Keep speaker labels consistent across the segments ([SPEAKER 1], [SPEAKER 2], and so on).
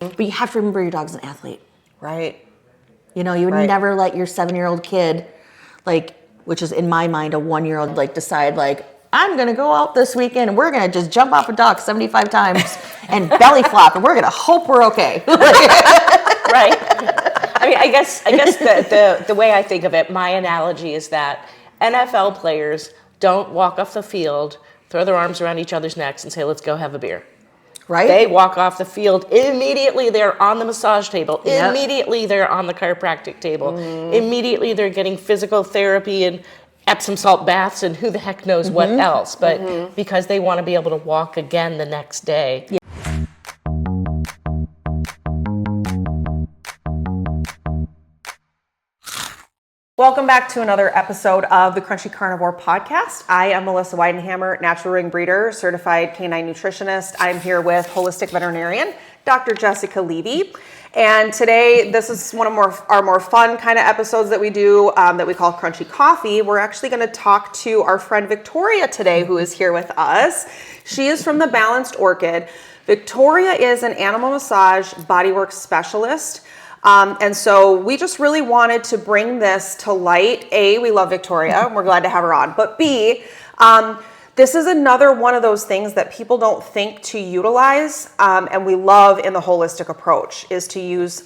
[SPEAKER 1] But you have to remember your dog's an athlete.
[SPEAKER 2] Right.
[SPEAKER 1] You know, you would never let your 7-year-old kid, like, which is in my mind a 1-year-old, like decide like, I'm going to go out this weekend and we're going to just jump off a dock 75 times and belly flop and we're going to hope we're okay.
[SPEAKER 2] Right. I mean, I guess the way I think of it, my analogy is that NFL players don't walk off the field, throw their arms around each other's necks and say, let's go have a beer.
[SPEAKER 1] Right.
[SPEAKER 2] They walk off the field, immediately they're on the massage table, immediately they're on the chiropractic table, immediately they're getting physical therapy and Epsom salt baths and who the heck knows what else, but because they want to be able to walk again the next day. Yeah.
[SPEAKER 3] Welcome back to another episode of the Crunchy Carnivore Podcast. I am Melissa Weidenhammer, natural ring breeder, certified canine nutritionist. I'm here with holistic veterinarian, Dr. Jessica Levy. And today, this is one of our more fun kind of episodes that we do that we call Crunchy Coffee. We're actually going to talk to our friend Victoria today, who is here with us. She is from the Balanced Orchid. Victoria is an animal massage bodywork specialist. And so we just really wanted to bring this to light. A, we love Victoria, and we're glad to have her on. But B, this is another one of those things that people don't think to utilize, and we love in the holistic approach, is to use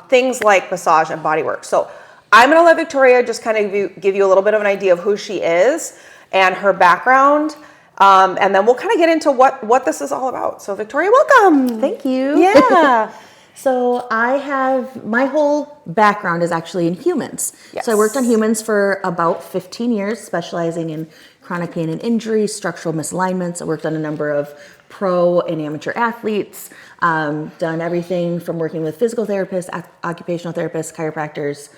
[SPEAKER 3] things like massage and bodywork. So I'm going to let Victoria just kind of give you a little bit of an idea of who she is and her background, and then we'll kind of get into what this is all about. So Victoria, welcome.
[SPEAKER 1] Thank you.
[SPEAKER 3] Yeah.
[SPEAKER 1] So my whole background is actually in humans.
[SPEAKER 3] Yes.
[SPEAKER 1] So I worked on humans for about 15 years, specializing in chronic pain and injury, structural misalignments. I worked on a number of pro and amateur athletes, done everything from working with physical therapists, occupational therapists, chiropractors,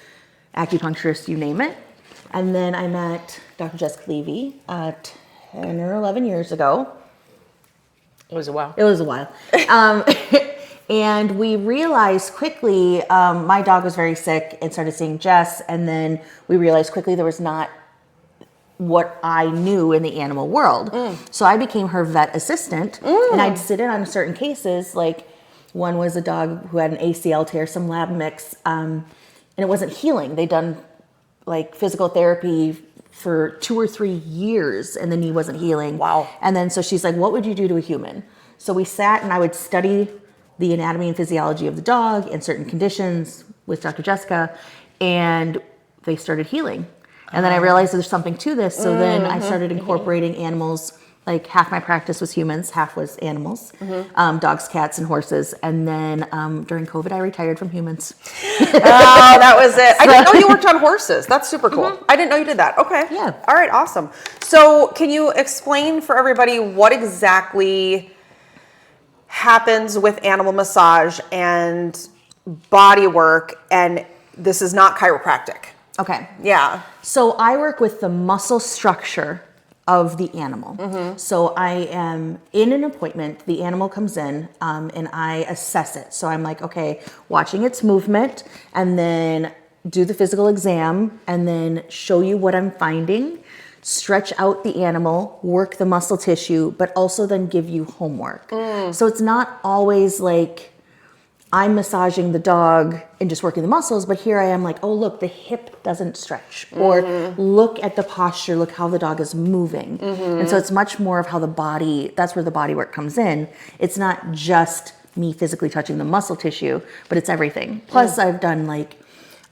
[SPEAKER 1] acupuncturists, you name it. And then I met Dr. Jessica Levy 10 or 11 years ago.
[SPEAKER 2] It was a while.
[SPEAKER 1] It was a while. And we realized quickly, my dog was very sick and started seeing Jess. And then we realized quickly there was not what I knew in the animal world. So I became her vet assistant and I'd sit in on certain cases. Like one was a dog who had an ACL tear, some lab mix, and it wasn't healing. They'd done like physical therapy for 2 or 3 years and the knee wasn't healing.
[SPEAKER 3] Wow.
[SPEAKER 1] And then so she's like, what would you do to a human? So we sat and I would study the anatomy and physiology of the dog and certain conditions with Dr. Jessica, and they started healing. And then I realized there's something to this, so then I started incorporating animals. Like half my practice was humans, half was animals, dogs, cats, and horses. And then during COVID, I retired from humans.
[SPEAKER 3] Oh, that was it. I didn't know you worked on horses. That's super cool. I didn't know you did that. Okay.
[SPEAKER 1] Yeah.
[SPEAKER 3] All right, awesome. So can you explain for everybody what exactly happens with animal massage and body work, and this is not chiropractic?
[SPEAKER 1] Okay.
[SPEAKER 3] Yeah.
[SPEAKER 1] So I work with the muscle structure of the animal. So I am in an appointment, the animal comes in, and I assess it. So I'm like, okay, watching its movement, and then do the physical exam, and then show you what I'm finding, stretch out the animal, work the muscle tissue, but also then give you homework. So it's not always like I'm massaging the dog and just working the muscles, but here I am like, oh, look, the hip doesn't stretch, or look at the posture, look how the dog is moving. And so it's much more of how the body, that's where the body work comes in. It's not just me physically touching the muscle tissue, but it's everything. Plus I've done like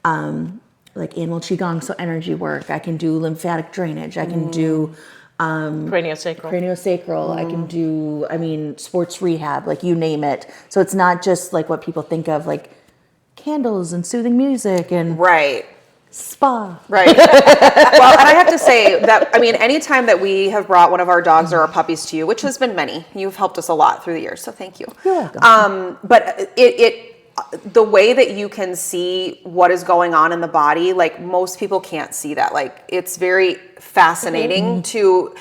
[SPEAKER 1] animal qigong, so energy work. I can do lymphatic drainage. I can do craniosacral. I can do, sports rehab, like you name it. So it's not just like what people think of, like candles and soothing music and spa.
[SPEAKER 3] Right. Well, and I have to say that, anytime that we have brought one of our dogs or our puppies to you, which has been many, you've helped us a lot through the years, so thank you.
[SPEAKER 1] You're welcome.
[SPEAKER 3] But the way that you can see what is going on in the body, like most people can't see that. Like it's very fascinating to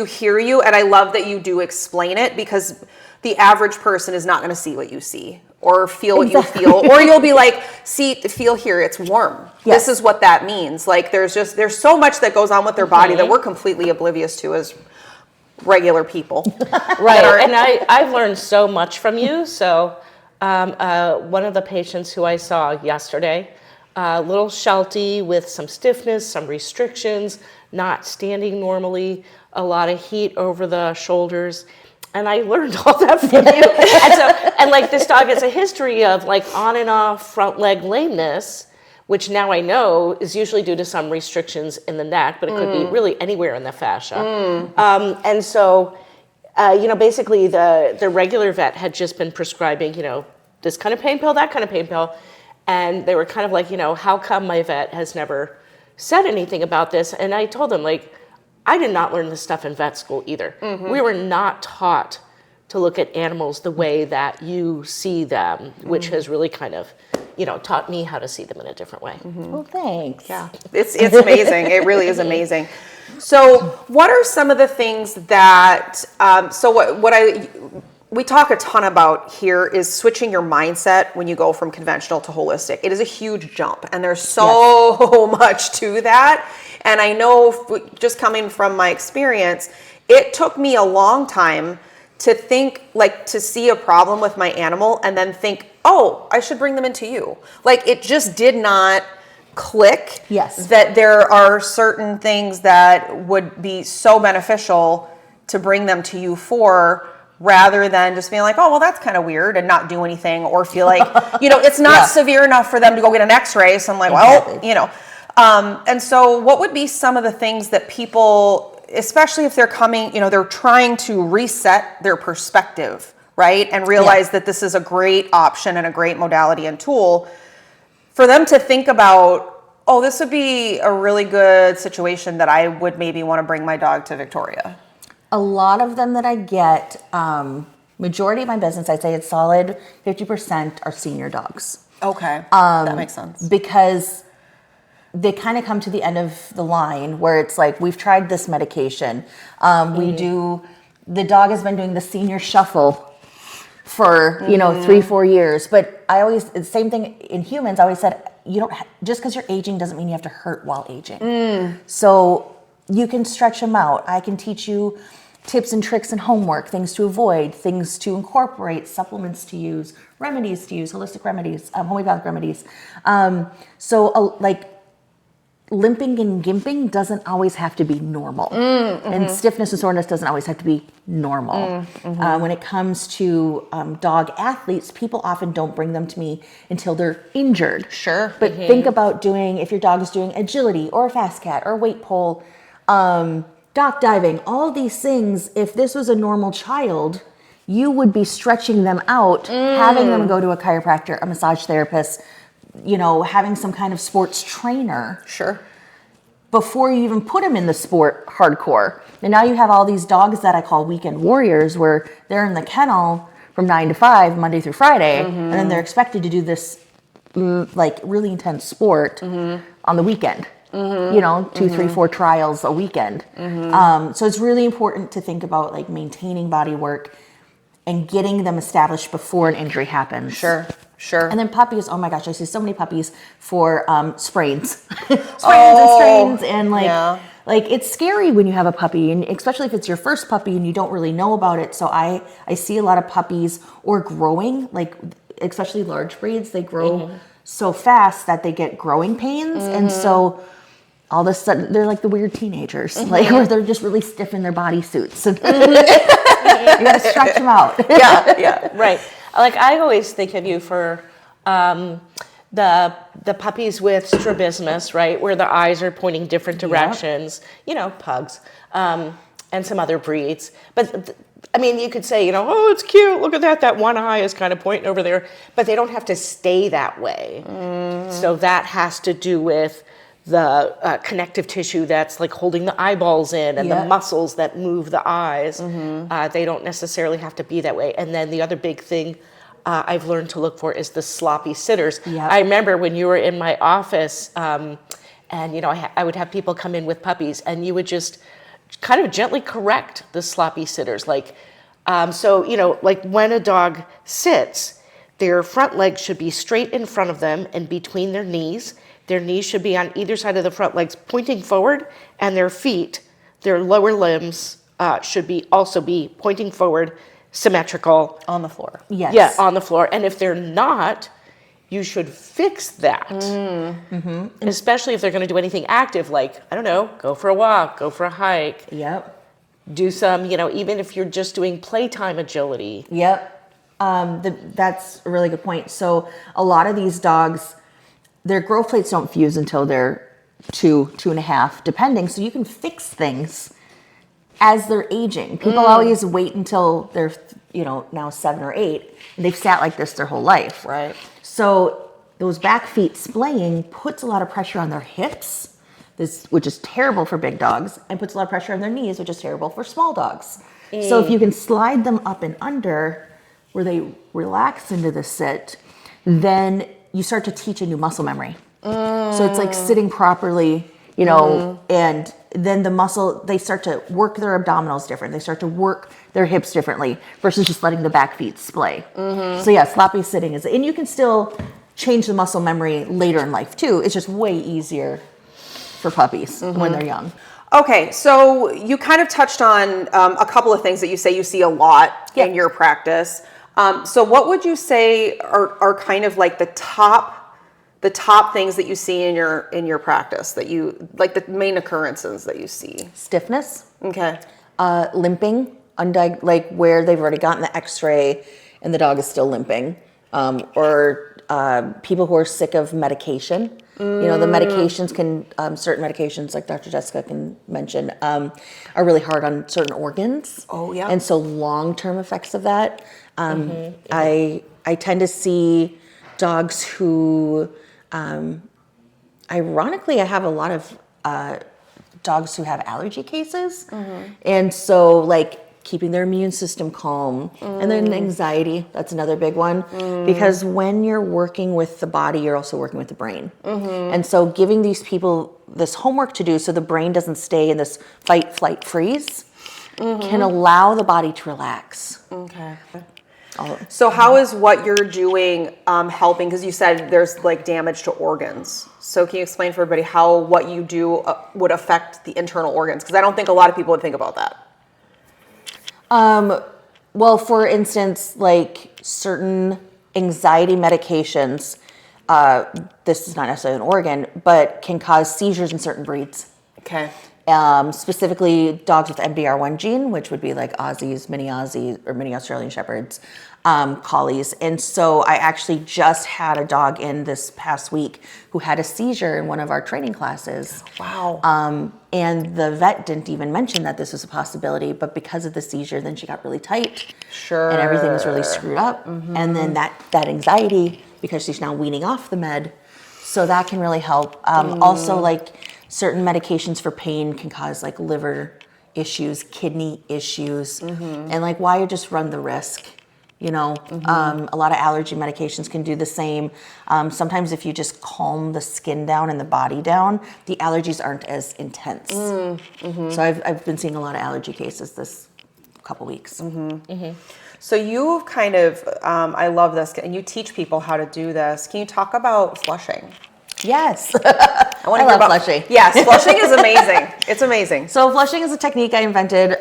[SPEAKER 3] hear you. And I love that you do explain it, because the average person is not going to see what you see or feel what you feel, or you'll be like, feel here, it's warm. Yes. This is what that means. Like there's so much that goes on with their body that we're completely oblivious to as regular people.
[SPEAKER 2] Right. And I've learned so much from you. So One of the patients who I saw yesterday, a little shelty with some stiffness, some restrictions, not standing normally, a lot of heat over the shoulders. And I learned all that from you. And like this dog has a history of like on and off front leg lameness, which now I know is usually due to some restrictions in the neck, but it could be really anywhere in the fascia. And so, basically the regular vet had just been prescribing, this kind of pain pill, that kind of pain pill. And they were kind of like, how come my vet has never said anything about this? And I told them, like, I did not learn this stuff in vet school either. We were not taught to look at animals the way that you see them, which has really kind of, taught me how to see them in a different way.
[SPEAKER 1] Well, thanks.
[SPEAKER 3] Yeah, it's amazing. It really is amazing. So what are some of the things that, we talk a ton about here is switching your mindset when you go from conventional to holistic. It is a huge jump, and there's so much to that. And I know, just coming from my experience, it took me a long time to think, like, to see a problem with my animal and then think, oh, I should bring them into you. Like, it just did not click.
[SPEAKER 1] Yes.
[SPEAKER 3] That there are certain things that would be so beneficial to bring them to you for, rather than just being like, oh, well, that's kind of weird, and not do anything, or feel like, it's not severe enough for them to go get an x-ray. So I'm like, and so what would be some of the things that people, especially if they're coming, they're trying to reset their perspective, right? And realize that this is a great option and a great modality and tool for them to think about, oh, this would be a really good situation that I would maybe want to bring my dog to Victoria.
[SPEAKER 1] A lot of them that I get, majority of my business, I'd say it's solid 50% are senior dogs.
[SPEAKER 3] Okay, that makes sense.
[SPEAKER 1] Because they kind of come to the end of the line where it's like, we've tried this medication. The dog has been doing the senior shuffle for, 3-4 years. But the same thing in humans, I always said, just because you're aging doesn't mean you have to hurt while aging. So you can stretch them out. I can teach you tips and tricks and homework, things to avoid, things to incorporate, supplements to use, remedies to use, holistic remedies, homeopathic remedies. Limping and gimping doesn't always have to be normal. And stiffness and soreness doesn't always have to be normal. When it comes to dog athletes, people often don't bring them to me until they're injured.
[SPEAKER 3] Sure.
[SPEAKER 1] But think about if your dog is doing agility or a fast cat or weight pull, dock diving, all these things. If this was a normal child, you would be stretching them out, having them go to a chiropractor, a massage therapist, having some kind of sports trainer.
[SPEAKER 3] Sure.
[SPEAKER 1] Before you even put them in the sport hardcore. And now you have all these dogs that I call weekend warriors, where they're in the kennel from 9 to 5, Monday through Friday, and then they're expected to do this really intense sport on the weekend. 2, 3, 4 trials a weekend. So it's really important to think about maintaining body work and getting them established before an injury happens.
[SPEAKER 3] Sure.
[SPEAKER 1] And then puppies, oh my gosh, I see so many puppies for sprains. And strains, and it's scary when you have a puppy, and especially if it's your first puppy and you don't really know about it. So I see a lot of puppies or growing, especially large breeds, they grow so fast that they get growing pains. And so all of a sudden they're like the weird teenagers, where they're just really stiff in their bodysuits. You gotta stretch them out.
[SPEAKER 2] Yeah, right. I always think of you for the puppies with strabismus, right, where the eyes are pointing different directions. Pugs, and some other breeds. But you could say, oh, it's cute. Look at that. That one eye is kind of pointing over there. But they don't have to stay that way. So that has to do with the connective tissue that's holding the eyeballs in, and the muscles that move the eyes. They don't necessarily have to be that way. And then the other big thing I've learned to look for is the sloppy sitters. I remember when you were in my office, and I would have people come in with puppies, and you would just kind of gently correct the sloppy sitters. When a dog sits, their front legs should be straight in front of them and between their knees. Their knees should be on either side of the front legs pointing forward, and their feet, their lower limbs, should also be pointing forward, symmetrical.
[SPEAKER 3] On the floor.
[SPEAKER 1] Yes.
[SPEAKER 2] Yeah, on the floor. And if they're not, you should fix that. Especially if they're going to do anything active, like, I don't know, go for a walk, go for a hike.
[SPEAKER 1] Yep.
[SPEAKER 2] Do some, even if you're just doing playtime agility.
[SPEAKER 1] Yep. That's a really good point. So a lot of these dogs, their growth plates don't fuse until they're 2.5, depending. So you can fix things as they're aging. People always wait until they're, now 7 or 8, and they've sat like this their whole life.
[SPEAKER 3] Right.
[SPEAKER 1] So those back feet splaying puts a lot of pressure on their hips, which is terrible for big dogs, and puts a lot of pressure on their knees, which is terrible for small dogs. So if you can slide them up and under where they relax into the sit, then you start to teach a new muscle memory. So it's like sitting properly, and then the muscle, they start to work their abdominals different. They start to work their hips differently versus just letting the back feet splay. So yeah, sloppy sitting and you can still change the muscle memory later in life too. It's just way easier for puppies when they're young.
[SPEAKER 3] Okay, so you kind of touched on a couple of things that you say you see a lot in your practice. So what would you say are kind of like the top things that you see in your practice, that you like, the main occurrences that you see?
[SPEAKER 1] Stiffness.
[SPEAKER 3] Okay.
[SPEAKER 1] Limping, like where they've already gotten the x-ray and the dog is still limping. Or people who are sick of medication. The medications can, certain medications, like Dr. Jessica can mention, are really hard on certain organs.
[SPEAKER 3] Oh, yeah.
[SPEAKER 1] And so long-term effects of that. I tend to see dogs who, ironically, I have a lot of dogs who have allergy cases. And so like keeping their immune system calm. And then anxiety, that's another big one. Because when you're working with the body, you're also working with the brain. And so giving these people this homework to do so the brain doesn't stay in this fight, flight, freeze can allow the body to relax.
[SPEAKER 3] Okay. So how is what you're doing helping? Because you said there's like damage to organs. So can you explain for everybody how what you do would affect the internal organs? Because I don't think a lot of people would think about that.
[SPEAKER 1] Well, for instance, like certain anxiety medications, this is not necessarily an organ, but can cause seizures in certain breeds.
[SPEAKER 3] Okay.
[SPEAKER 1] Specifically dogs with MDR1 gene, which would be like Aussies, mini Aussies, or mini Australian Shepherds, collies. And so I actually just had a dog in this past week who had a seizure in one of our training classes.
[SPEAKER 3] Wow.
[SPEAKER 1] And the vet didn't even mention that this was a possibility, but because of the seizure, then she got really tight.
[SPEAKER 3] Sure.
[SPEAKER 1] And everything was really screwed up. And then that anxiety, because she's now weaning off the med, so that can really help. Also, like certain medications for pain can cause like liver issues, kidney issues, and like why you just run the risk. A lot of allergy medications can do the same. Sometimes if you just calm the skin down and the body down, the allergies aren't as intense. So I've been seeing a lot of allergy cases this couple weeks.
[SPEAKER 3] So you've kind of, I love this, and you teach people how to do this. Can you talk about flushing?
[SPEAKER 1] Yes.
[SPEAKER 3] I
[SPEAKER 1] love flushing.
[SPEAKER 3] Yes, flushing is amazing. It's amazing.
[SPEAKER 1] So flushing is a technique I invented,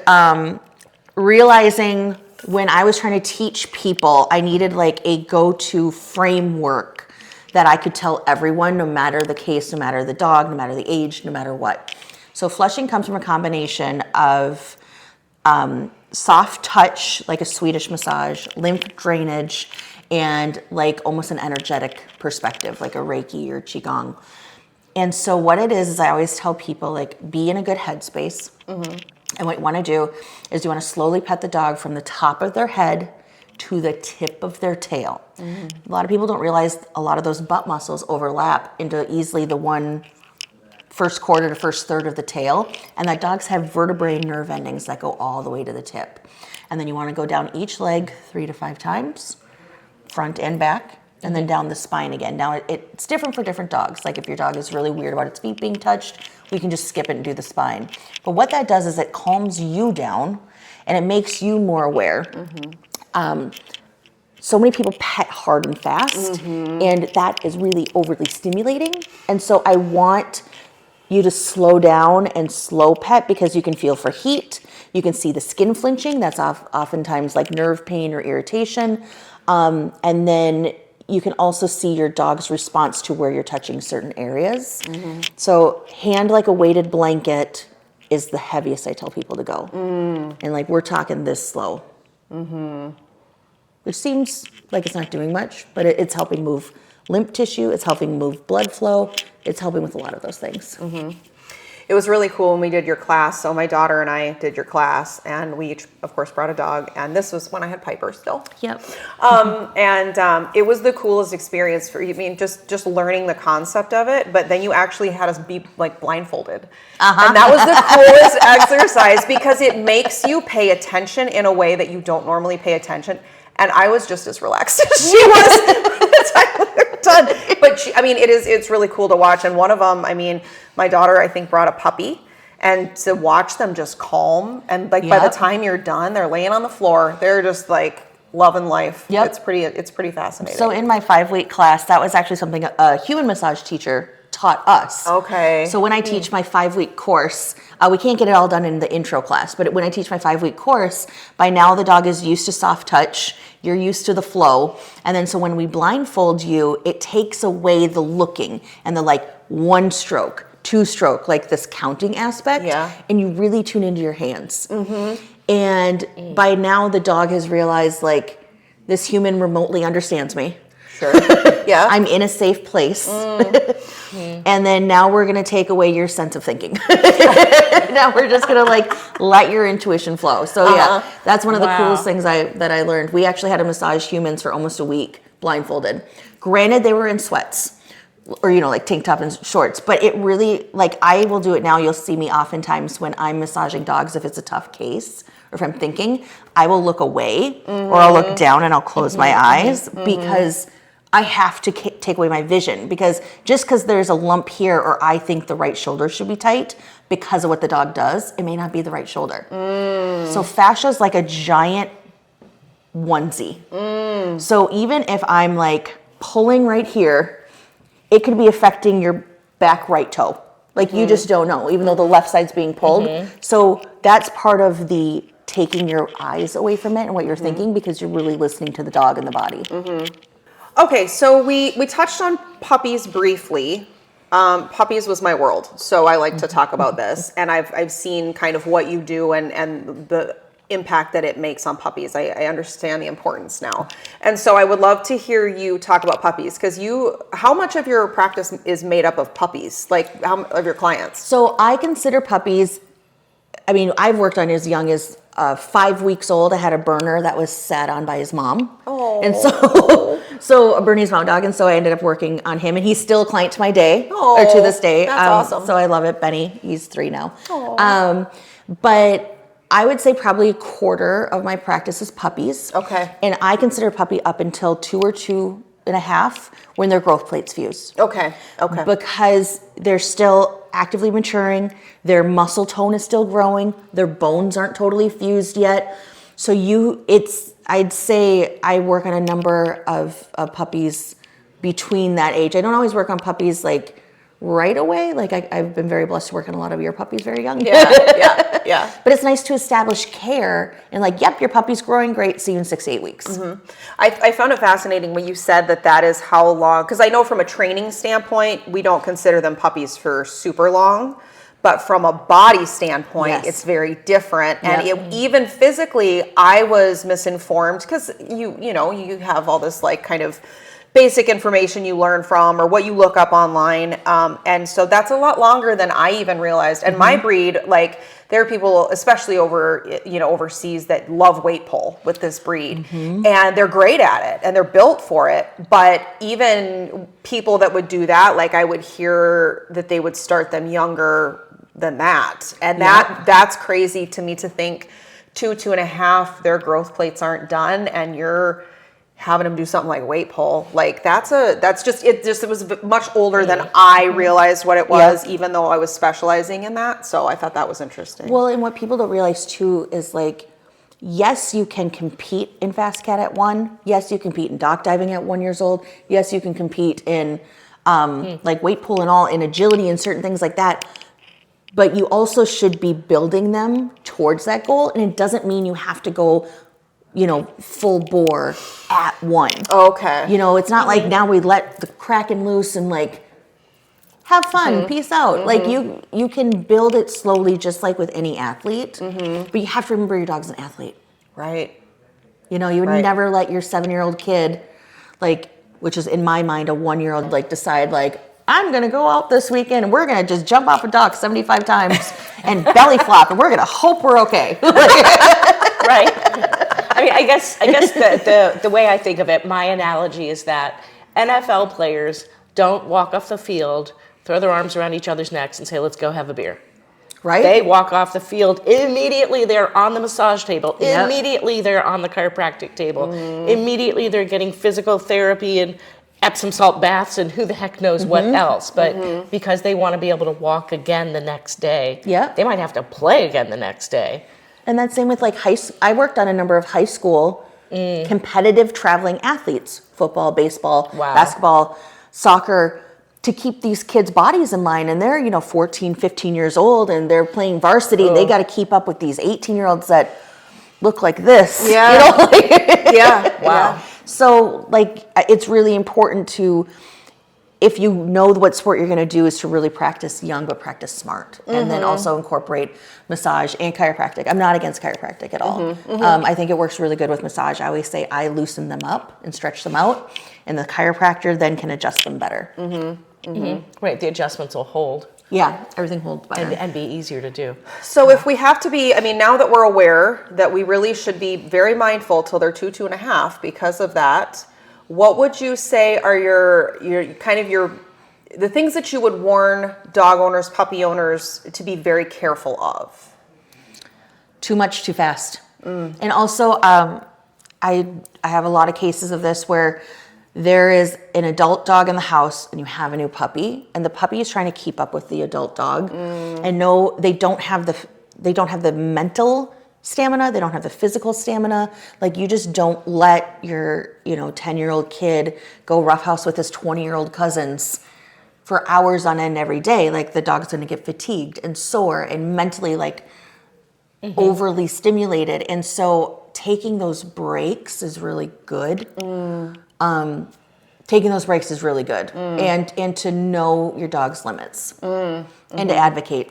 [SPEAKER 1] realizing when I was trying to teach people, I needed like a go-to framework that I could tell everyone, no matter the case, no matter the dog, no matter the age, no matter what. So flushing comes from a combination of soft touch, like a Swedish massage, lymph drainage, and like almost an energetic perspective, like a Reiki or Qigong. And so what it is I always tell people, like, be in a good headspace. And what you want to do is you want to slowly pet the dog from the top of their head to the tip of their tail. A lot of people don't realize a lot of those butt muscles overlap into easily the one first quarter to first third of the tail. And that dogs have vertebrae and nerve endings that go all the way to the tip. And then you want to go down each leg 3 to 5 times, front and back, and then down the spine again. Now, it's different for different dogs. Like if your dog is really weird about its feet being touched, we can just skip it and do the spine. But what that does is it calms you down and it makes you more aware. So many people pet hard and fast, and that is really overly stimulating. And so I want you to slow down and slow pet because you can feel for heat, You can see the skin flinching. That's oftentimes like nerve pain or irritation. And then you can also see your dog's response to where you're touching certain areas. So hand like a weighted blanket is the heaviest I tell people to go. And like we're talking this slow. Which seems like it's not doing much, but it's helping move lymph tissue, it's helping move blood flow, it's helping with a lot of those things.
[SPEAKER 3] It was really cool when we did your class. So my daughter and I did your class, and we each, of course, brought a dog. And this was when I had Piper still.
[SPEAKER 1] Yep.
[SPEAKER 3] It was the coolest experience for you. I mean, just learning the concept of it. But then you actually had us be like blindfolded, and that was the coolest exercise because it makes you pay attention in a way that you don't normally pay attention. And I was just as relaxed as she was by the time we were done. But it's really cool to watch. And one of them, I mean, my daughter, I think, brought a puppy, and to watch them just calm. And like by the time you're done, they're laying on the floor. They're just like loving life.
[SPEAKER 1] Yep.
[SPEAKER 3] It's pretty fascinating.
[SPEAKER 1] So in my 5-week class, that was actually something a human massage teacher taught us.
[SPEAKER 3] Okay.
[SPEAKER 1] So when I teach my 5-week course, we can't get it all done in the intro class, but when I teach my 5-week course, by now the dog is used to soft touch, you're used to the flow, and then so when we blindfold you, it takes away the looking and the like 1 stroke, 2 stroke, like this counting aspect, and you really tune into your hands. And by now the dog has realized like this human remotely understands me.
[SPEAKER 3] Sure. Yeah.
[SPEAKER 1] I'm in a safe place. And then now we're going to take away your sense of thinking. Now we're just going to like let your intuition flow. So yeah, that's one of the coolest things that I learned. We actually had to massage humans for almost a week blindfolded. Granted, they were in sweats or, like tank top and shorts, but it really, like I will do it now. You'll see me oftentimes when I'm massaging dogs, if it's a tough case or if I'm thinking, I will look away or I'll look down and I'll close my eyes because I have to take away my vision, because just because there's a lump here or I think the right shoulder should be tight because of what the dog does, it may not be the right shoulder. So fascia is like a giant onesie. So even if I'm like pulling right here, it could be affecting your back right toe. Like you just don't know, even though the left side's being pulled. So that's part of the taking your eyes away from it and what you're thinking, because you're really listening to the dog and the body.
[SPEAKER 3] Okay, so we touched on puppies briefly. Puppies was my world, so I like to talk about this. And I've seen kind of what you do and the impact that it makes on puppies. I understand the importance now. And so I would love to hear you talk about puppies, because how much of your practice is made up of puppies? Like how of your clients? So
[SPEAKER 1] I consider puppies, I mean, I've worked on as young as 5 weeks old. I had a burner that was sat on by his mom. And so a Bernese Mountain Dog. And so I ended up working on him, and he's still a client to my day or to this day.
[SPEAKER 3] That's awesome.
[SPEAKER 1] So I love it. Benny, he's 3 now. But I would say probably a quarter of my practice is puppies.
[SPEAKER 3] Okay.
[SPEAKER 1] And I consider a puppy up until 2 or 2.5 when their growth plates fuse.
[SPEAKER 3] Okay.
[SPEAKER 1] Because they're still actively maturing, their muscle tone is still growing, their bones aren't totally fused yet. So I'd say I work on a number of puppies between that age. I don't always work on puppies like right away. Like I've been very blessed to work on a lot of your puppies very young.
[SPEAKER 3] Yeah.
[SPEAKER 1] But it's nice to establish care and like, yep, your puppy's growing great. See you in 6 to 8 weeks.
[SPEAKER 3] I found it fascinating when you said that is how long, because I know from a training standpoint, we don't consider them puppies for super long. But from a body standpoint, it's very different. And even physically, I was misinformed because you have all this like kind of basic information you learn from or what you look up online. And so that's a lot longer than I even realized. And my breed, like there are people, especially overseas, that love weight pull with this breed, and they're great at it and they're built for it. But even people that would do that, like I would hear that they would start them younger than that. And that's crazy to me to think 2.5, their growth plates aren't done and you're having them do something like weight pull. Like it was much older than I realized what it was, even though I was specializing in that. So I thought that was interesting.
[SPEAKER 1] Well, and what people don't realize too is like, yes, you can compete in Fast Cat at 1. Yes, you compete in dock diving at 1 year old. Yes, you can compete in like weight pull and all in agility and certain things like that. but you also should be building them towards that goal. And it doesn't mean you have to go, full bore at one.
[SPEAKER 3] Okay.
[SPEAKER 1] It's not like now we let the Kraken loose and like, have fun, peace out. Like you can build it slowly, just like with any athlete, but you have to remember your dog's an athlete.
[SPEAKER 3] Right.
[SPEAKER 1] You would never let your 7-year-old kid, which is in my mind a 1-year-old, decide I'm going to go out this weekend and we're going to just jump off a dock 75 times and belly flop and we're going to hope we're okay.
[SPEAKER 2] Right. I mean, I guess the way I think of it, my analogy is that NFL players don't walk off the field, throw their arms around each other's necks and say, let's go have a beer.
[SPEAKER 1] Right.
[SPEAKER 2] They walk off the field. Immediately they're on the massage table. Yep. Immediately they're on the chiropractic table. Immediately they're getting physical therapy and Epsom salt baths and who the heck knows what else. But because they want to be able to walk again the next day, they might have to play again the next day.
[SPEAKER 1] And that's same with I worked on a number of high school competitive traveling athletes, football, baseball, basketball, soccer, to keep these kids' bodies in line. And they're, 14, 15 years old and they're playing varsity. They got to keep up with these 18-year-olds that look like this.
[SPEAKER 3] Yeah.
[SPEAKER 1] Yeah.
[SPEAKER 2] Wow.
[SPEAKER 1] So it's really important to, if you know what sport you're going to do, is to really practice young, but practice smart. And then also incorporate massage and chiropractic. I'm not against chiropractic at all. I think it works really good with massage. I always say I loosen them up and stretch them out, and the chiropractor then can adjust them better.
[SPEAKER 2] Right, the adjustments will hold.
[SPEAKER 1] Yeah, everything holds better.
[SPEAKER 2] And be easier to do.
[SPEAKER 3] So if we have to be, now that we're aware that we really should be very mindful till they're 2.5 because of that, what would you say are the things that you would warn dog owners, puppy owners to be very careful of?
[SPEAKER 1] Too much, too fast. And also, I have a lot of cases of this where there is an adult dog in the house and you have a new puppy and the puppy is trying to keep up with the adult dog and no, they don't have the mental stamina, they don't have the physical stamina. You just don't let your 10-year-old kid go roughhouse with his 20-year-old cousins for hours on end every day. The dog's going to get fatigued and sore and mentally overly stimulated. And so taking those breaks is really good. Taking those breaks is really good. And to know your dog's limits and to advocate,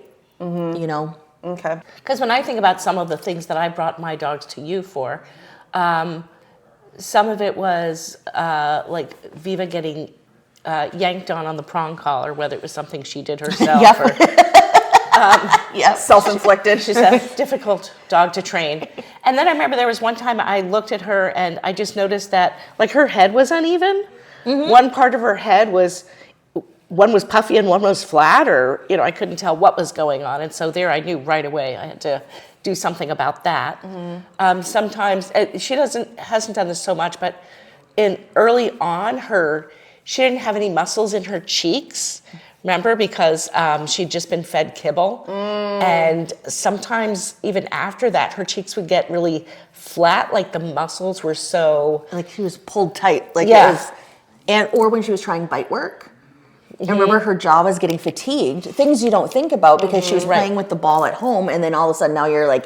[SPEAKER 3] Okay.
[SPEAKER 2] Because when I think about some of the things that I brought my dogs to you for, some of it was Viva getting yanked on the prong collar, whether it was something she did herself or
[SPEAKER 3] self-inflicted.
[SPEAKER 2] She's a difficult dog to train. And then I remember there was one time I looked at her and I just noticed that her head was uneven. One part of her head was, one was puffy and one was flat, or, I couldn't tell what was going on. And so there I knew right away I had to do something about that. Sometimes, she hasn't done this so much, but early on, she didn't have any muscles in her cheeks. Remember, because she'd just been fed kibble. And sometimes even after that, her cheeks would get really flat, the muscles were so...
[SPEAKER 1] she was pulled tight. Or when she was trying bite work. I remember her jaw was getting fatigued. Things you don't think about because she was playing with the ball at home, and then all of a sudden now you're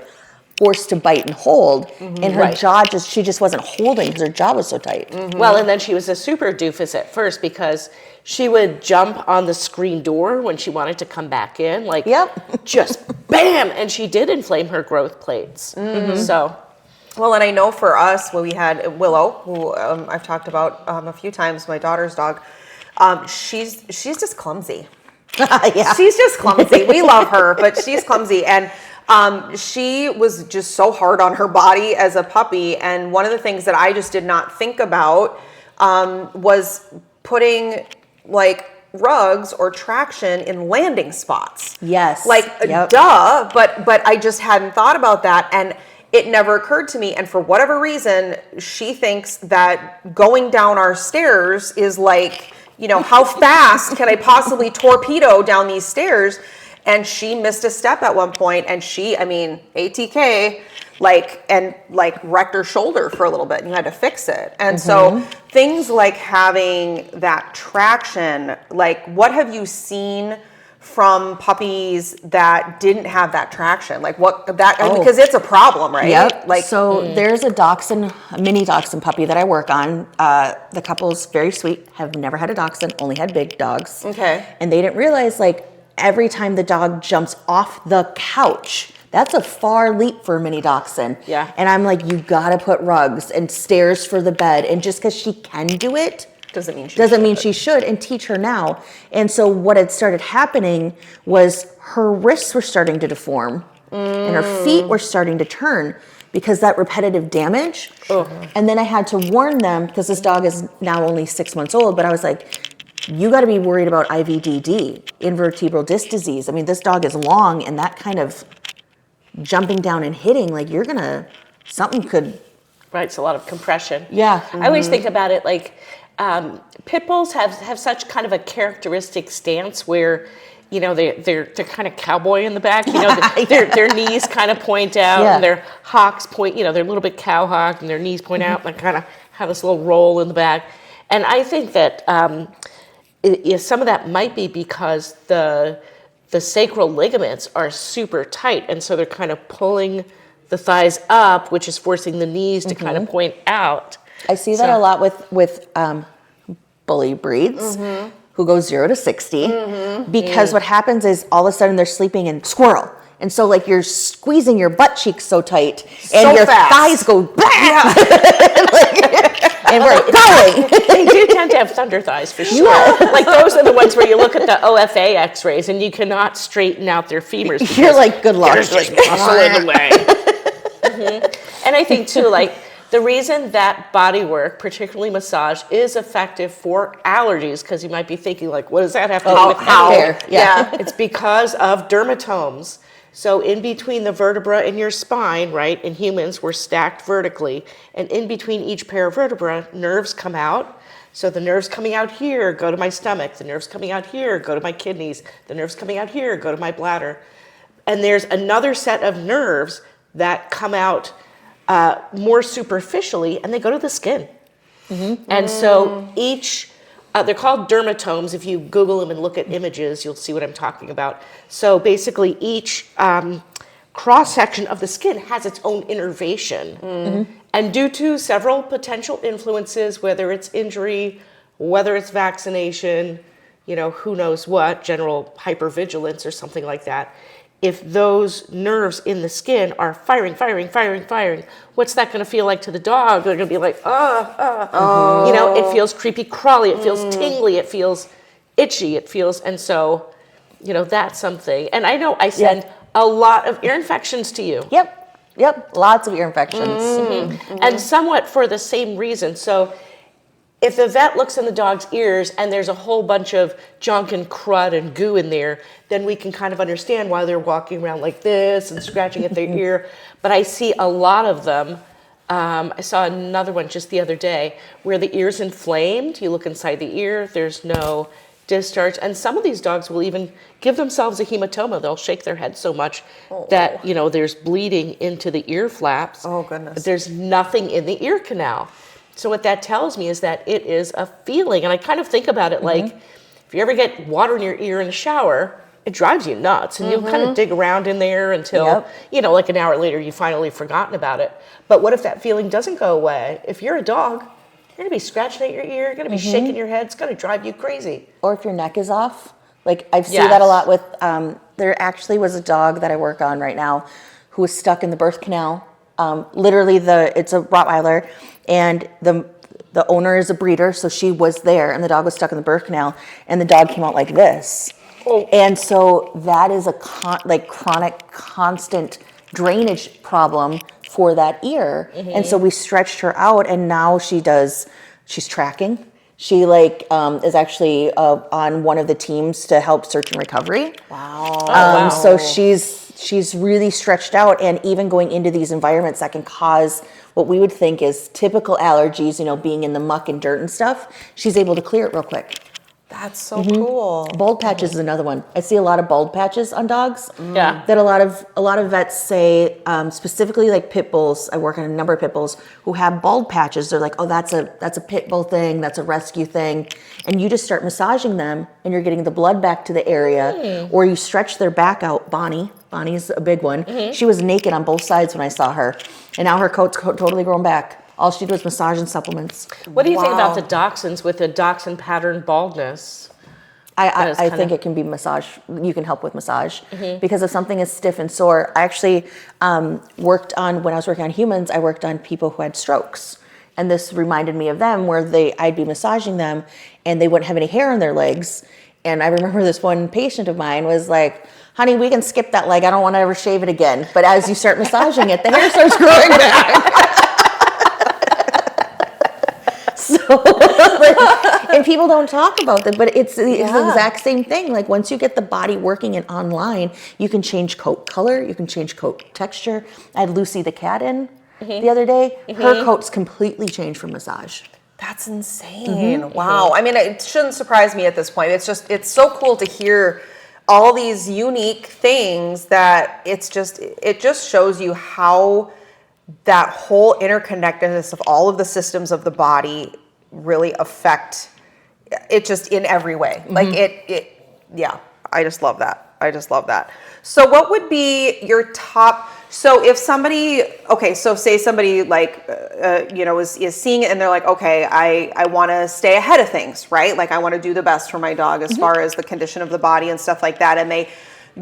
[SPEAKER 1] forced to bite and hold, and her jaw she just wasn't holding because her jaw was so tight.
[SPEAKER 2] Well, and then she was a super doofus at first because she would jump on the screen door when she wanted to come back in, just bam, and she did inflame her growth plates. So,
[SPEAKER 3] well, and I know for us, when we had Willow, who I've talked about a few times, my daughter's dog, she's just clumsy. She's just clumsy. We love her, but she's clumsy, and she was just so hard on her body as a puppy. And one of the things that I just did not think about was putting rugs or traction in landing spots.
[SPEAKER 1] Yes.
[SPEAKER 3] Duh, but I just hadn't thought about that, and it never occurred to me. And for whatever reason, she thinks that going down our stairs is how fast can I possibly torpedo down these stairs? And she missed a step at one point, and ATK, wrecked her shoulder for a little bit, and you had to fix it. And so things like having that traction, what have you seen from puppies that didn't have that traction? Like because it's a problem, right?
[SPEAKER 1] Yep.
[SPEAKER 3] Like,
[SPEAKER 1] so there's a mini dachshund puppy that I work on. The couple's very sweet, have never had a dachshund, only had big dogs.
[SPEAKER 3] Okay.
[SPEAKER 1] And they didn't realize, like, every time the dog jumps off the couch, that's a far leap for a mini dachshund.
[SPEAKER 2] Yeah.
[SPEAKER 1] And I'm like, you gotta put rugs and stairs for the bed. And just because she can do it,
[SPEAKER 3] doesn't mean
[SPEAKER 1] she should, and teach her now. And so what had started happening was her wrists were starting to deform and her feet were starting to turn because that repetitive damage. And then I had to warn them, because this dog is now only 6 months old, but I was like, you got to be worried about IVDD, invertebral disc disease. I mean, this dog is long, and that kind of jumping down and hitting, like, something could.
[SPEAKER 2] Right, it's a lot of compression.
[SPEAKER 1] Yeah.
[SPEAKER 2] I always think about it like pit bulls have such kind of a characteristic stance where, you know, they're kind of cowboy in the back. You know, their knees kind of point out, and their hocks point. You know, they're a little bit cow hocked, and their knees point out, and they kind of have this little roll in the back. And I think that some of that might be because the sacral ligaments are super tight, and so they're kind of pulling the thighs up, which is forcing the knees to kind of point out.
[SPEAKER 1] I see that a lot with bully breeds who go 0 to 60 because what happens is all of a sudden they're sleeping in squirrel. And so, like, you're squeezing your butt cheeks so tight and your thighs go back. And we're going.
[SPEAKER 2] They do tend to have thunder thighs for sure. Like, those are the ones where you look at the OFA x-rays and you cannot straighten out their femurs.
[SPEAKER 1] You're like, good luck.
[SPEAKER 2] There's just muscle in the way. And I think, too, like, the reason that bodywork, particularly massage, is effective for allergies, because you might be thinking, like, what does that have to do with hair?
[SPEAKER 1] Yeah.
[SPEAKER 2] It's because of dermatomes. So in between the vertebra in your spine, right, in humans, we're stacked vertically. And in between each pair of vertebra, nerves come out. So the nerves coming out here go to my stomach. The nerves coming out here go to my kidneys. The nerves coming out here go to my bladder. And there's another set of nerves that come out more superficially, and they go to the skin. And so each, they're called dermatomes. If you Google them and look at images, you'll see what I'm talking about. So basically each cross-section of the skin has its own innervation. And due to several potential influences, whether it's injury, whether it's vaccination, you know, who knows what, general hypervigilance or something like that, if those nerves in the skin are firing, what's that going to feel like to the dog? They're going to be like, you know, it feels creepy crawly, it feels tingly, it feels itchy, and so, you know, that's something. And I know I send a lot of ear infections to you.
[SPEAKER 1] Yep, lots of ear infections.
[SPEAKER 2] And somewhat for the same reason. So if the vet looks in the dog's ears and there's a whole bunch of junk and crud and goo in there, then we can kind of understand why they're walking around like this and scratching at their ear. But I see a lot of them. I saw another one just the other day where the ear's inflamed. You look inside the ear, there's no discharge. And some of these dogs will even give themselves a hematoma. They'll shake their head so much that, you know, there's bleeding into the ear flaps.
[SPEAKER 3] Oh, goodness.
[SPEAKER 2] But there's nothing in the ear canal. So what that tells me is that it is a feeling. And I kind of think about it like, if you ever get water in your ear in the shower, it drives you nuts. And you'll kind of dig around in there until, you know, like an hour later, you've finally forgotten about it. But what if that feeling doesn't go away? If you're a dog, you're going to be scratching at your ear, you're going to be shaking your head. It's going to drive you crazy.
[SPEAKER 1] Or if your neck is off. Like, I've seen that a lot with, there actually was a dog that I work on right now who was stuck in the birth canal. Literally, it's a Rottweiler, and the owner is a breeder, so she was there, and the dog was stuck in the birth canal, and the dog came out like this. And so that is a chronic, constant drainage problem for that ear. And so we stretched her out, and now she's tracking. She is actually on one of the teams to help search and recovery.
[SPEAKER 3] Wow.
[SPEAKER 1] So she's really stretched out, and even going into these environments that can cause what we would think is typical allergies, you know, being in the muck and dirt and stuff, she's able to clear it real quick.
[SPEAKER 3] That's so cool.
[SPEAKER 1] Bald patches is another one. I see a lot of bald patches on dogs.
[SPEAKER 2] Yeah.
[SPEAKER 1] That a lot of vets say specifically like pit bulls. I work on a number of pit bulls who have bald patches. They're like, oh, that's a pit bull thing. That's a rescue thing. And you just start massaging them and you're getting the blood back to the area, or you stretch their back out. Bonnie's a big one. She was naked on both sides when I saw her. And now her coat's totally grown back. All she did was massage and supplements.
[SPEAKER 2] What do you think about the dachshunds with the dachshund pattern baldness?
[SPEAKER 1] I think it can be massage. You can help with massage because if something is stiff and sore. I actually worked on, when I was working on humans, I worked on people who had strokes. And this reminded me of them where I'd be massaging them and they wouldn't have any hair on their legs. And I remember this one patient of mine was like, honey, we can skip that leg. I don't want to ever shave it again. But as you start massaging it, the hair starts growing back. And people don't talk about that, but it's the exact same thing. Like once you get the body working and online, you can change coat color, you can change coat texture. I had Lucy the cat in the other day. Her coat's completely changed from massage.
[SPEAKER 3] That's insane. Wow. I mean, it shouldn't surprise me at this point. It's so cool to hear all these unique things that it just shows you how that whole interconnectedness of all of the systems of the body really affect it just in every way. Like I just love that. So what would be your top, so if somebody, say somebody like, is seeing it and they're like, okay, I want to stay ahead of things, right? Like I want to do the best for my dog as far as the condition of the body and stuff like that. And they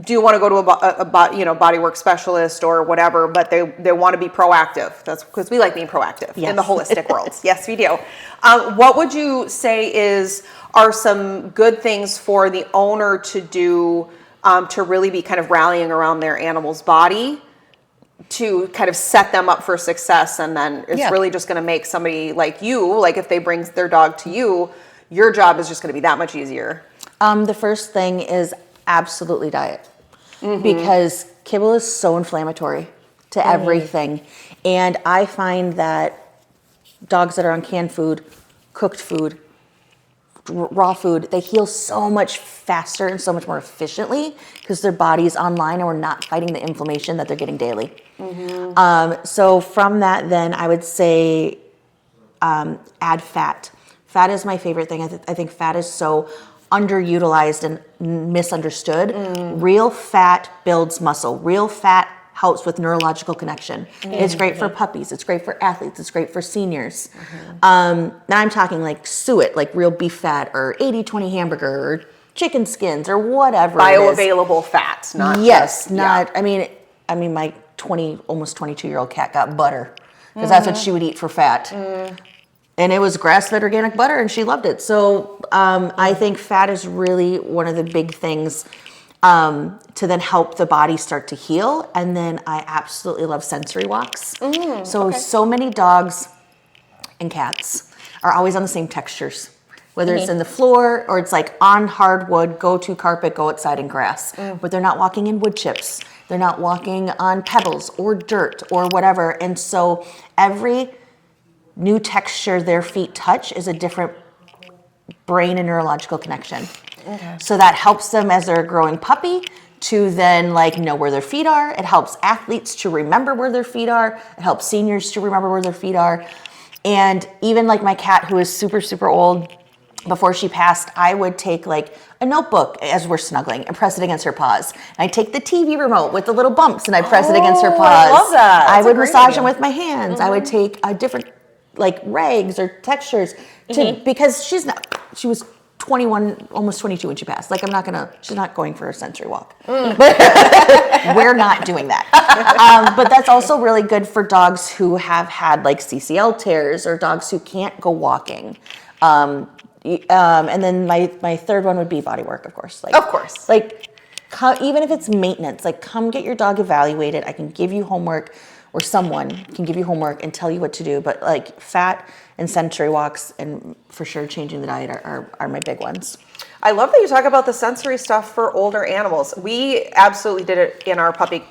[SPEAKER 3] do want to go to a bodywork specialist or whatever, but they want to be proactive. That's because we like being proactive in the holistic world. Yes, we do. What would you say are some good things for the owner to do to really be kind of rallying around their animal's body to kind of set them up for success? And then it's really just going to make somebody like you, like if they bring their dog to you, your job is just going to be that much easier.
[SPEAKER 1] The first thing is absolutely diet, because kibble is so inflammatory to everything. And I find that dogs that are on canned food, cooked food, raw food, they heal so much faster and so much more efficiently because their body's online and we're not fighting the inflammation that they're getting daily. So from that, then I would say add fat. Fat is my favorite thing. I think fat is so underutilized and misunderstood. Real fat builds muscle. Real fat helps with neurological connection. It's great for puppies. It's great for athletes. It's great for seniors. Now I'm talking like suet, like real beef fat or 80-20 hamburger or chicken skins or whatever.
[SPEAKER 3] Bioavailable fat, not
[SPEAKER 1] I mean my almost 22-year-old cat got butter because that's what she would eat for fat. And it was grass-fed organic butter, and she loved it. So I think fat is really one of the big things to then help the body start to heal. And then I absolutely love sensory walks. So many dogs and cats are always on the same textures, whether it's in the floor or it's like on hardwood, go to carpet, go outside in grass. But they're not walking in wood chips. They're not walking on pebbles or dirt or whatever. And so every new texture their feet touch is a different brain and neurological connection. So that helps them as they're a growing puppy to then like know where their feet are. It helps athletes to remember where their feet are. It helps seniors to remember where their feet are. And even like my cat who is super, super old, before she passed, I would take like a notebook as we're snuggling and press it against her paws. And I'd take the TV remote with the little bumps and I'd press it against her paws.
[SPEAKER 3] I love that.
[SPEAKER 1] I would massage them with my hands. I would take different like rags or textures because she was 21, almost 22 when she passed. Like she's not going for a sensory walk. We're not doing that. But that's also really good for dogs who have had like CCL tears or dogs who can't go walking. And then my third one would be bodywork, of course.
[SPEAKER 3] Of course.
[SPEAKER 1] Like even if it's maintenance, like come get your dog evaluated. I can give you homework, or someone can give you homework and tell you what to do. But like fat and sensory walks and for sure changing the diet are my big ones.
[SPEAKER 3] I love that you talk about the sensory stuff for older animals. We absolutely did it in our puppy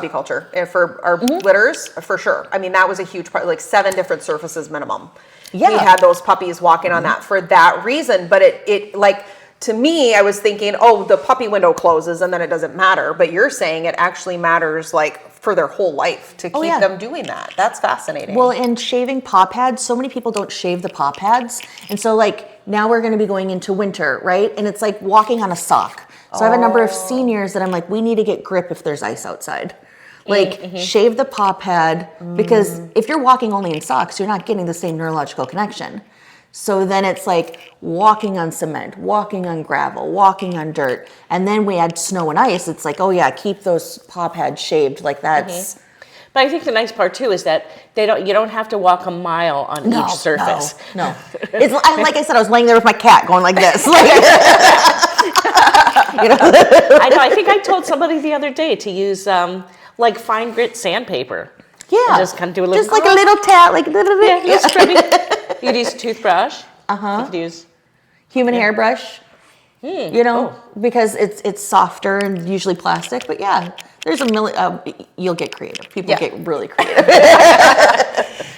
[SPEAKER 3] culture and for our litters, for sure. I mean, that was a huge part, like 7 different surfaces minimum. Yeah. We had those puppies walking on that for that reason. But it like, to me, I was thinking, oh, the puppy window closes and then it doesn't matter. But you're saying it actually matters like for their whole life to keep them doing that. That's fascinating.
[SPEAKER 1] Well, and shaving paw pads, so many people don't shave the paw pads. And so like now we're going to be going into winter, right? And it's like walking on a sock. So I have a number of seniors that I'm like, we need to get grip if there's ice outside. Like shave the paw pad, because if you're walking only in socks, you're not getting the same neurological connection. So then it's like walking on cement, walking on gravel, walking on dirt. And then we add snow and ice. It's like, oh yeah, keep those paw pads shaved. Like that's...
[SPEAKER 2] But I think the nice part too is that you don't have to walk a mile on each surface.
[SPEAKER 1] No. It's like I said, I was laying there with my cat going like this. Like,
[SPEAKER 2] I know. I think I told somebody the other day to use like fine grit sandpaper.
[SPEAKER 1] Yeah.
[SPEAKER 2] And just kind of do a little.
[SPEAKER 1] Just like a little tat, like
[SPEAKER 2] little stripping. You could use a toothbrush. You could use
[SPEAKER 1] human hairbrush. Because it's softer and usually plastic. But yeah, there's a million. You'll get creative. People get really creative.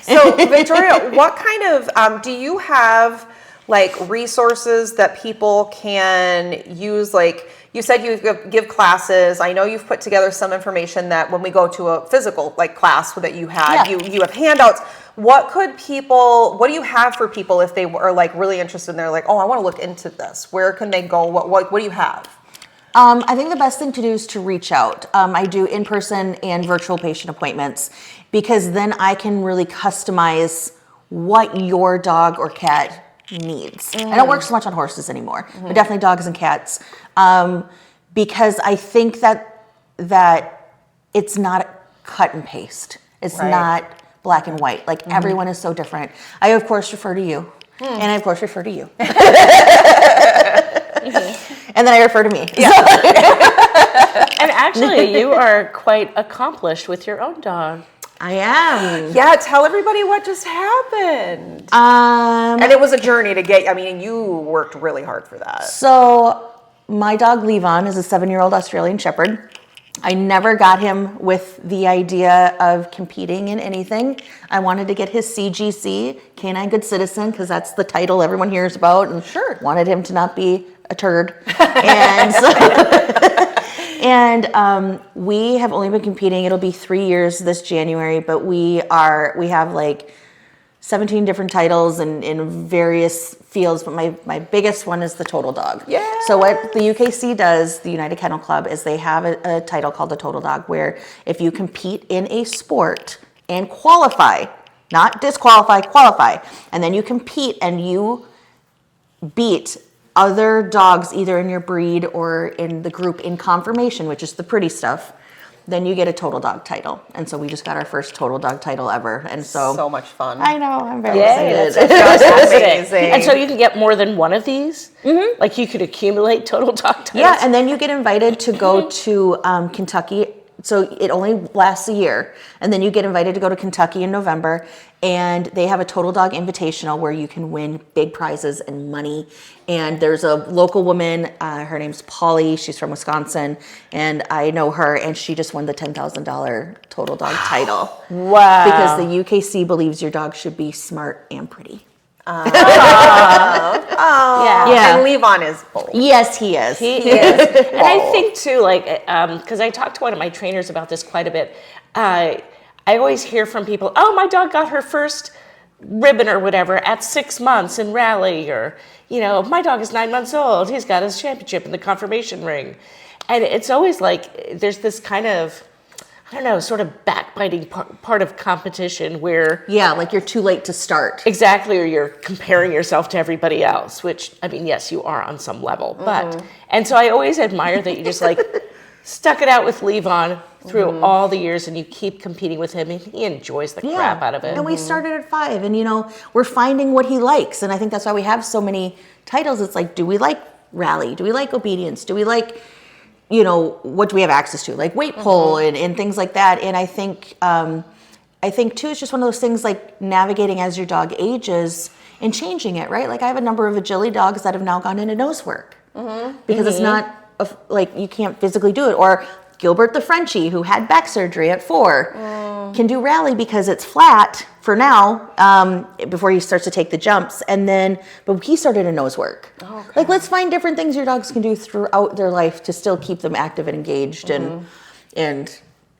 [SPEAKER 3] So Victoria, what kind of do you have like resources that people can use? Like you said, you give classes. I know you've put together some information that when we go to a physical like class that you had, you have handouts. What do you have for people if they are like really interested and they're like, oh, I want to look into this? Where can they go? What do you have?
[SPEAKER 1] I think the best thing to do is to reach out. I do in-person and virtual patient appointments, because then I can really customize what your dog or cat needs. I don't work so much on horses anymore, but definitely dogs and cats, because I think that it's not cut and paste. It's not black and white. Like everyone is so different. I of course refer to you, and I of course refer to you, and then I refer to me.
[SPEAKER 2] And actually, you are quite accomplished with your own dog.
[SPEAKER 1] I am.
[SPEAKER 3] Yeah, tell everybody what just happened. And it was a journey to get. I mean, you worked really hard for that.
[SPEAKER 1] So my dog Levon is a 7-year-old Australian Shepherd. I never got him with the idea of competing in anything. I wanted to get his CGC, Canine Good Citizen, because that's the title everyone hears about, and wanted him to not be a turd. And so, we have only been competing. It'll be 3 years this January, but we have like 17 different titles in various fields, but my biggest one is the Total Dog.
[SPEAKER 3] Yeah.
[SPEAKER 1] So what the UKC does, the United Kennel Club, is they have a title called the Total Dog, where if you compete in a sport and qualify, not disqualify, qualify, and then you compete and you beat other dogs either in your breed or in the group in conformation, which is the pretty stuff, then you get a Total Dog title. And so we just got our first Total Dog title ever. And so
[SPEAKER 3] much fun.
[SPEAKER 1] I know, I'm very excited.
[SPEAKER 2] That's amazing. And so you can get more than one of these? Mm-hmm. Like you could accumulate Total Dog titles?
[SPEAKER 1] Yeah, and then you get invited to go to Kentucky. So it only lasts a year. And then you get invited to go to Kentucky in November. And they have a Total Dog Invitational where you can win big prizes and money. And there's a local woman, her name's Polly, she's from Wisconsin, and I know her, and she just won the $10,000 Total Dog title.
[SPEAKER 3] Wow.
[SPEAKER 1] Because the UKC believes your dog should be smart and pretty.
[SPEAKER 3] Yeah.
[SPEAKER 1] Yeah.
[SPEAKER 3] And Levon is bold.
[SPEAKER 1] Yes, he is.
[SPEAKER 2] He is. And I think too, like, because I talked to one of my trainers about this quite a bit, I always hear from people, oh, my dog got her first ribbon or whatever at 6 months in rally, or, you know, my dog is 9 months old, he's got his championship in the confirmation ring. And it's always like, there's this kind of, I don't know, sort of backbiting part of competition where...
[SPEAKER 1] Yeah, like you're too late to start.
[SPEAKER 2] Exactly, or you're comparing yourself to everybody else, which, I mean, yes, you are on some level, but... And so I always admire that you just, like, stuck it out with Levon through all the years, and you keep competing with him, and he enjoys the crap out of it.
[SPEAKER 1] And we started at 5, and, you know, we're finding what he likes, and I think that's why we have so many titles. It's like, do we like rally? Do we like obedience? Do we like... you know, what do we have access to, like weight pull and things like that. And I think too, it's just one of those things like navigating as your dog ages and changing it, right? Like I have a number of agility dogs that have now gone into nose work because it's not like you can't physically do it. Or Gilbert the Frenchie, who had back surgery at 4, can do rally because it's flat for now before he starts to take the jumps. And then, but he started in nose work. Okay. Like, let's find different things your dogs can do throughout their life to still keep them active and engaged and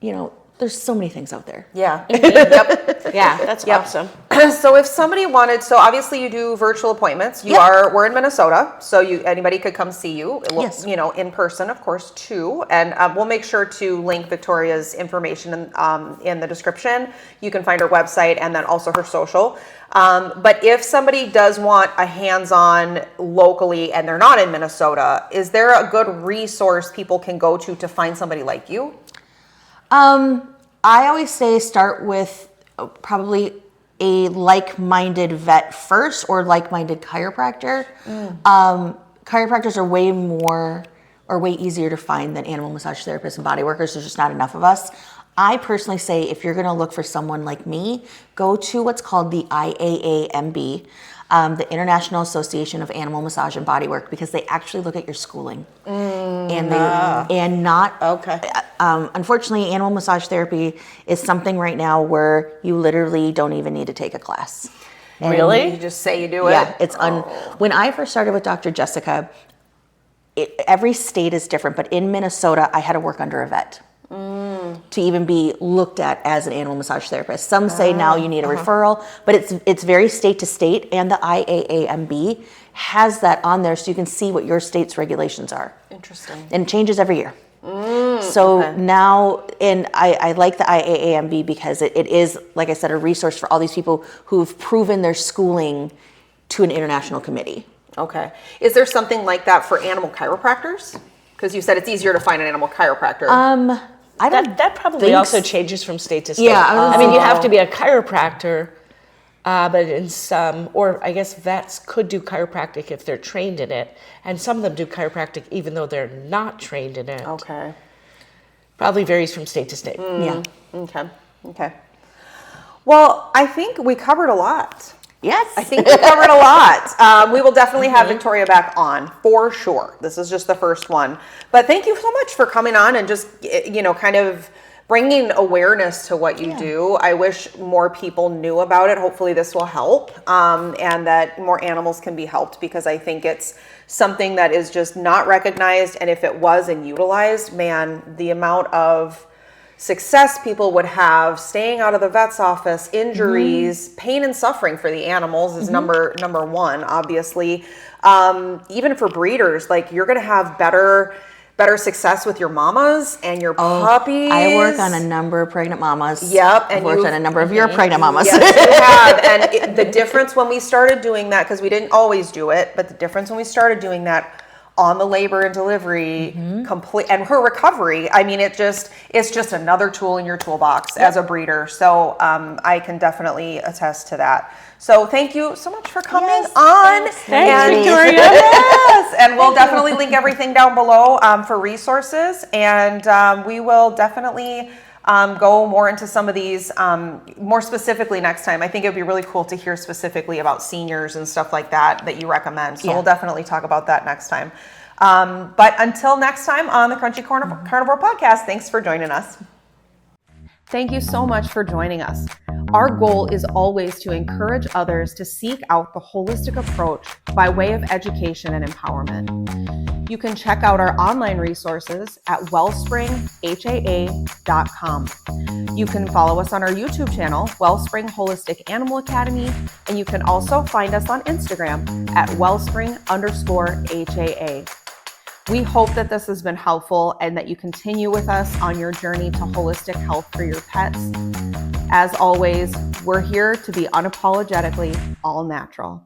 [SPEAKER 1] you know, there's so many things out there.
[SPEAKER 3] Yeah. Yep.
[SPEAKER 2] Yeah, that's awesome.
[SPEAKER 3] So if somebody wanted, so obviously you do virtual appointments. We're in Minnesota, so anybody could come see you.
[SPEAKER 1] Yes.
[SPEAKER 3] You know, in person, of course, too. And we'll make sure to link Victoria's information in the description. You can find her website and then also her social. But if somebody does want a hands-on locally and they're not in Minnesota, is there a good resource people can go to find somebody like you?
[SPEAKER 1] I always say start with probably a like-minded vet first or like-minded chiropractor. Chiropractors are way easier to find than animal massage therapists and body workers. There's just not enough of us. I personally say if you're going to look for someone like me, go to what's called the IAAMB, the International Association of Animal Massage and Bodywork, because they actually look at your schooling. Unfortunately, animal massage therapy is something right now where you literally don't even need to take a class.
[SPEAKER 2] And really?
[SPEAKER 3] You just say you do it?
[SPEAKER 1] Yeah, when I first started with Dr. Jessica, every state is different, but in Minnesota, I had to work under a vet to even be looked at as an animal massage therapist. Some say now you need a referral, but it's very state to state, and the IAAMB has that on there so you can see what your state's regulations are.
[SPEAKER 3] Interesting.
[SPEAKER 1] And it changes every year. Now, and I like the IAAMB because it is, like I said, a resource for all these people who've proven their schooling to an international committee.
[SPEAKER 3] Okay. Is there something like that for animal chiropractors? Because you said it's easier to find an animal chiropractor.
[SPEAKER 2] That probably also changes from state to state.
[SPEAKER 1] Yeah,
[SPEAKER 2] I mean, you have to be a chiropractor, but in some, or I guess vets could do chiropractic if they're trained in it, and some of them do chiropractic even though they're not trained in it.
[SPEAKER 3] Okay.
[SPEAKER 2] Probably varies from state to state.
[SPEAKER 1] Yeah.
[SPEAKER 3] Okay. Well, I think we covered a lot.
[SPEAKER 1] Yes.
[SPEAKER 3] I think we covered a lot. We will definitely have Victoria back on for sure. This is just the first one. But thank you so much for coming on and just, kind of bringing awareness to what you do. I wish more people knew about it. Hopefully this will help and that more animals can be helped, because I think it's something that is just not recognized. And if it was and utilized, man, the amount of success people would have staying out of the vet's office, injuries, pain and suffering for the animals is number one, obviously. Even for breeders, like you're going to have better success with your mamas and your puppies.
[SPEAKER 1] I work on a number of pregnant mamas.
[SPEAKER 3] Yep.
[SPEAKER 1] I've worked on a number of your pregnant mamas.
[SPEAKER 3] Yes, you have. And the difference when we started doing that, because we didn't always do it, but the difference when we started doing that on the labor and delivery complete and her recovery, I mean, it's just another tool in your toolbox as a breeder. So I can definitely attest to that. So thank you so much for coming on.
[SPEAKER 2] Thanks, Victoria.
[SPEAKER 3] Yes, and we'll definitely link everything down below for resources, and we will definitely go more into some of these more specifically next time. I think it would be really cool to hear specifically about seniors and stuff like that you recommend. So we'll definitely talk about that next time. But until next time on the Crunchy Carnivore Podcast, thanks for joining us. Thank you so much for joining us. Our goal is always to encourage others to seek out the holistic approach by way of education and empowerment. You can check out our online resources at wellspringhaa.com. You can follow us on our YouTube channel, Wellspring Holistic Animal Academy, and you can also find us on Instagram at wellspring_HAA. We hope that this has been helpful and that you continue with us on your journey to holistic health for your pets. As always, we're here to be unapologetically all natural.